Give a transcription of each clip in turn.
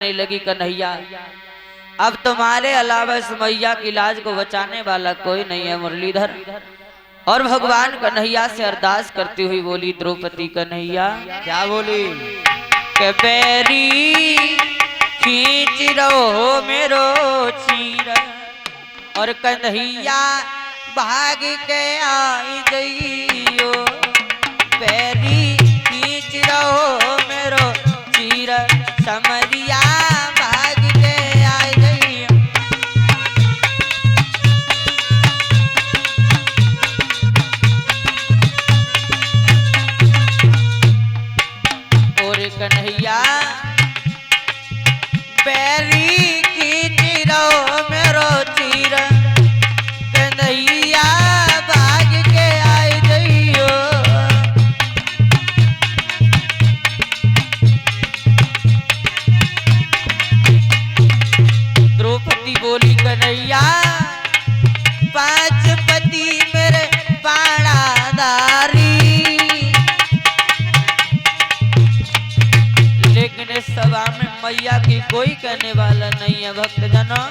नहीं लगी कन्हैया, अब तुम्हारे अलावा इस मैया की लाज को बचाने वाला कोई नहीं है मुरलीधर। और भगवान कन्हैया से अरदास करती हुई बोली द्रौपदी कन्हैया, क्या बोली? के बैरी खींच रहो मेरो चीर, और कन्हैया भाग के आई गईयो। बैरी खींच रहो मेरो चीर, समरिया भाग के आई गईयो। और कन्हैया बैरी खींच रहो मेरो चीर, कन्हैया भाग के आई गईयो। द्रौपदी बोली कन्हैया, पांच पति मेरे बाणाधारी, लेकिन इस सभा में मैया की कोई कहने वाला नहीं है भक्तजनों।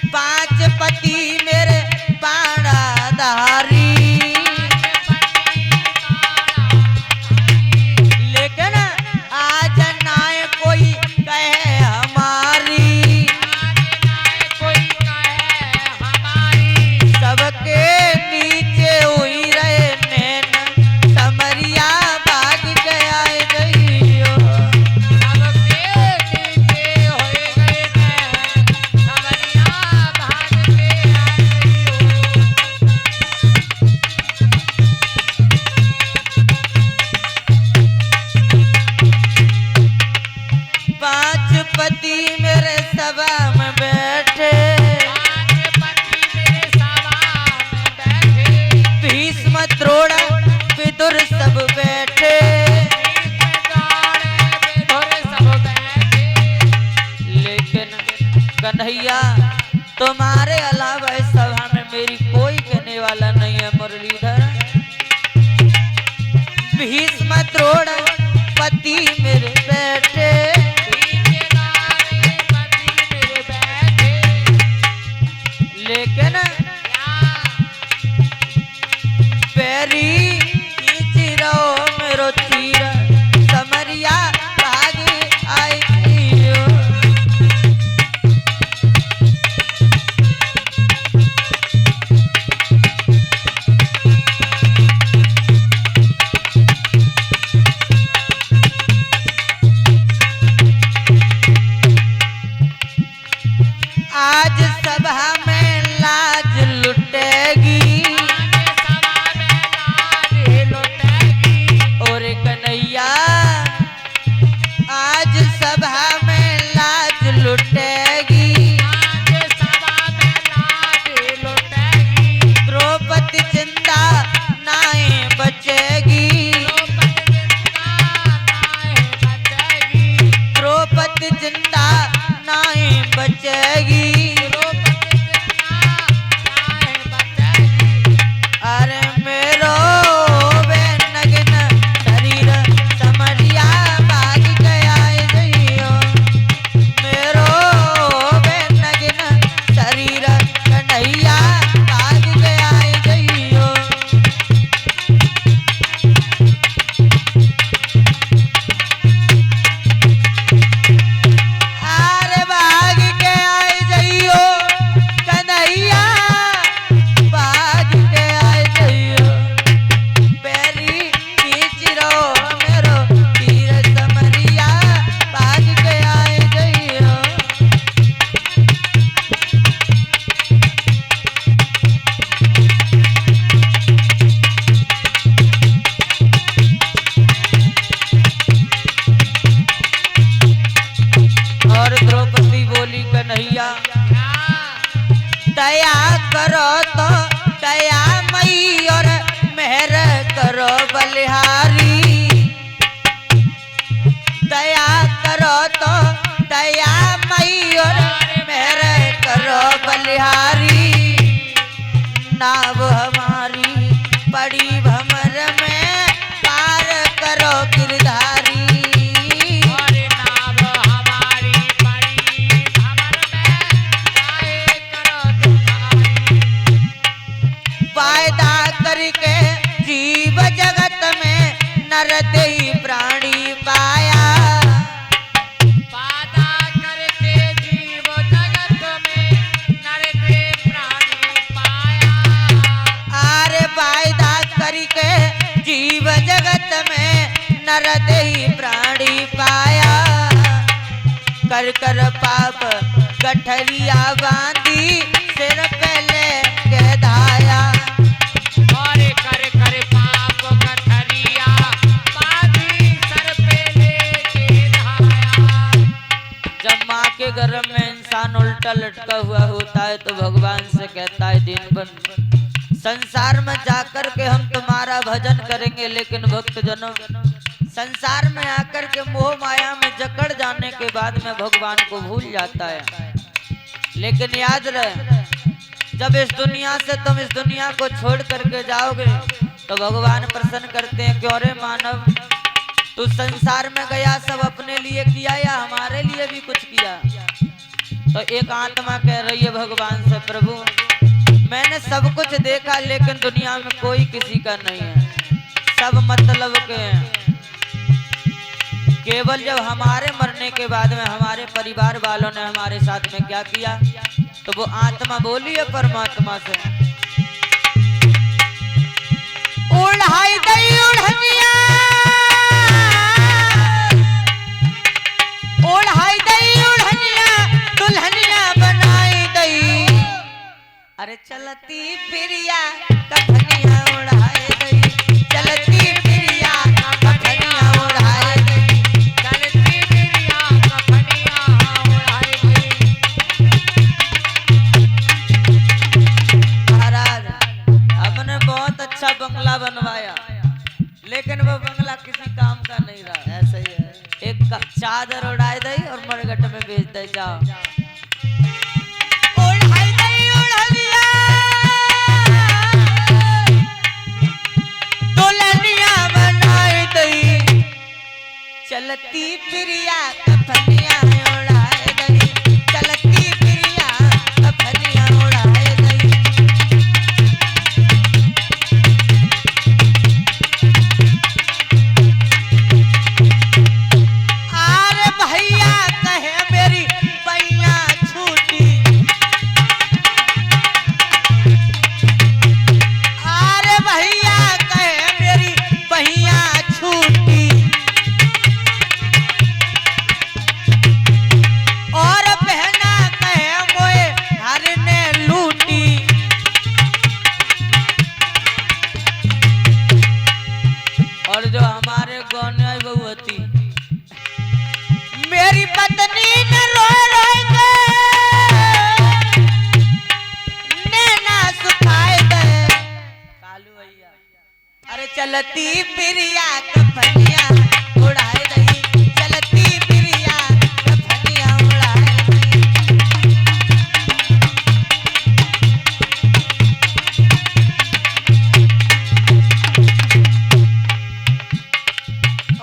पांच पति मेरे बाणाधारी, लेकिन आज नाय कोई कहे हमारी, सबके नीचे हुई रहे नैन, समरिया भाग के आए गईयो। पांच पति मेरे सभा में बैठे, भीष्म द्रोण विदुर सब बैठे, लेकिन कन्हैया तुम्हारे अलावा इस सभा में मेरी कोई कहने वाला नहीं है मुरलीधर। भीष्म द्रोण पति मेरे बैठे, लेकिन पैरी खींच रहो मेरो चीर, समरिया भाग आई गईयो। आज सभा में लाज लुटेगी, और कन्हैया आज सभा में लाज लुटेगी। द्रौपदी जिंदा नाहीं बचेगी, द्रौपदी जिंदा नाहीं बचेगी। अरे मेरो वे नग्न शरीर, समरिया भाग के आई गईयो। मेरो वे नग्न शरीर, कन्हैया भाग के आई गईयो। अरे भाग के आई गईयो, कन्हैया भाग के आई गईयो। पैरी खींच रहो मेरो तीर, समरिया भाग के आई गईयो। और द्रौपदी बोली कन्हैया, दया करो तो दया मई, और मेहर करो बलिहारी। दया करो तो दया मई, और मेहर करो बलिहारी। नाव हमारी पड़ी भमर में, पार करो गिरधारी। नाव हमारी नर देहि प्राणी पाया। वादा करके जीव जगत में नर देहि प्राणी पाया। आरे वायदा करके जीव जगत में नर देहि प्राणी पाया। कर कर पाप गठरिया बांधी सिर पे लेके धाया। और कर कर पाप गठरिया बांधी सर पे लेके धाया। जब माँ के गर्भ में इंसान उल्टा लटका हुआ होता है तो भगवान से कहता है दिन बन संसार में जाकर के हम तुम्हारा भजन करेंगे, लेकिन भक्त जनों संसार में आकर के मोह माया में जकड़ जाने के बाद में भगवान को भूल जाता है। लेकिन याद रहे, जब इस दुनिया से तुम इस दुनिया को छोड़ करके जाओगे तो भगवान प्रसन्न करते हैं, क्यों रे मानव तू संसार में गया सब अपने लिए किया या हमारे लिए भी कुछ किया। तो एक आत्मा कह रही है भगवान से, प्रभु मैंने सब कुछ देखा लेकिन दुनिया में कोई किसी का नहीं है, सब मतलब के हैं। केवल जब हमारे मरने के बाद में हमारे परिवार वालों ने हमारे साथ में क्या किया, तो वो आत्मा बोली है परमात्मा से, उड़ाई दई उड़निया, उड़ाई दई उड़निया, दुल्हनिया बनाई दई। अरे चलती प्रिया कफनिया उड़ाई दई, चलती प्रिया कफनिया उड़ाई दई, चलती प्रिया कफनिया उड़ाई गई। महाराज आपने बहुत अच्छा बंगला बनवाया, लेकिन वो बंगला किसी काम का नहीं रहा। ऐसा ही है, एक चादर उड़ाई दई और मरघट में बेच दे जाओ। उड़ाई दई उड़निया, दुल्हनिया बनाई दई, चलती प्रिया कफनिया उड़ाई दई, चलती प्रिया कफनिया उड़ाई दई। आरे भैया कहे मेरी बैया छूटी, आरे भैया कहे मेरी बैया छूटी, और बहना कहे मोए हर ने लूटी। और जो हमारे गौनिया बहुवती मेरी पत्नी ने रोए रोए के नैना सुखाए दे। कालू भैया अरे चलती प्रिया कफनिया उड़ाए दई, चलती प्रिया कफनिया उड़ाए दई।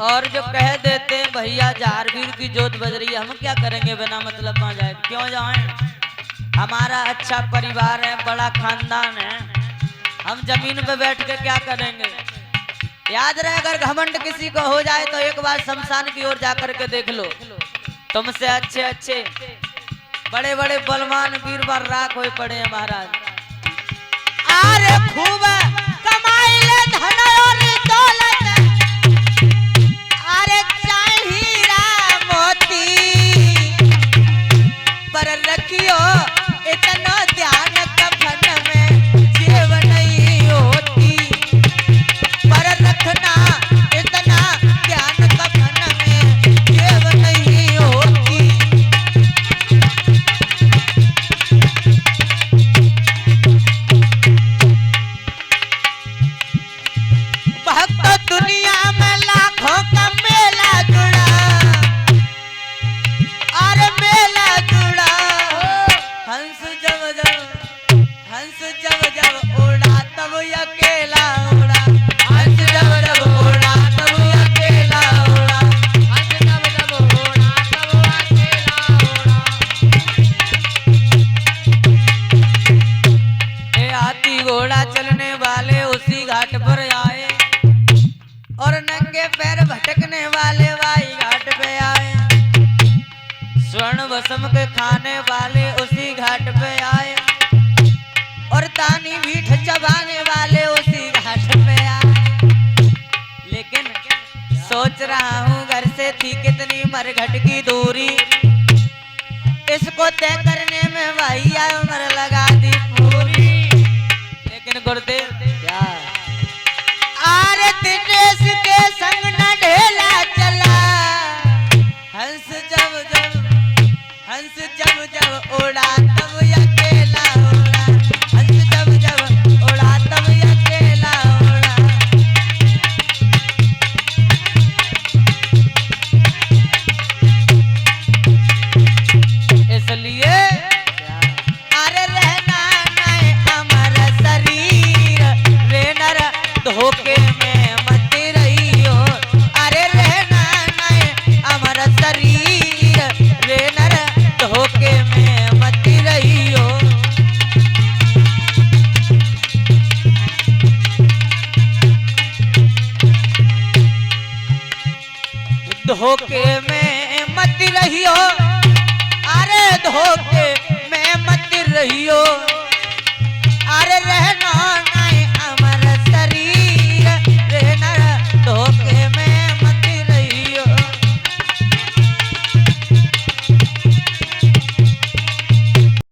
और जो कह देते हैं भैया जारवीर की जोत बज रही है, हम क्या करेंगे बिना मतलब वहां जाए, क्यों जाएं? हमारा अच्छा परिवार है, बड़ा खानदान है, हम जमीन पे बैठ के क्या करेंगे। याद रहे अगर घमंड किसी को हो जाए तो एक बार शमशान की ओर जाकर के देख लो, तुमसे अच्छे अच्छे बड़े बड़े बलवान वीरवर राख हुए पड़े हैं महाराज। अरे खूब कमाई ले धन और दौलत, अरे हीरा मोती, पर रखियो इतना ध्यान कफन में जेब नहीं होती, पर रखना इतना ध्यान कफन में जेब नहीं होती। भक्त स्वर्ण वसम के खाने वाले उसी घाट पे आए और तानी मीठ चबाने वाले उसी घाट पे आए। लेकिन सोच रहा हूँ घर से थी कितनी मरघट की दूरी, इसको तय करने में भैया उम्र लगा दी पूरी। लेकिन गुरुदेव क्या आरे दिनेश के संग न ढेला चला, हंस जब जब उड़ा तब अकेला उड़ा, हंस जब जब उड़ा तब अकेला उड़ा। इसलिए अरे रहना नहीं अमर शरीर रे नर धोखे में मत रहियो, अरे रहना नहीं अमर शरीर रे नर धोखे में मत रहियो। धोखे में मत रहियो, अरे धोखे में मत रहियो।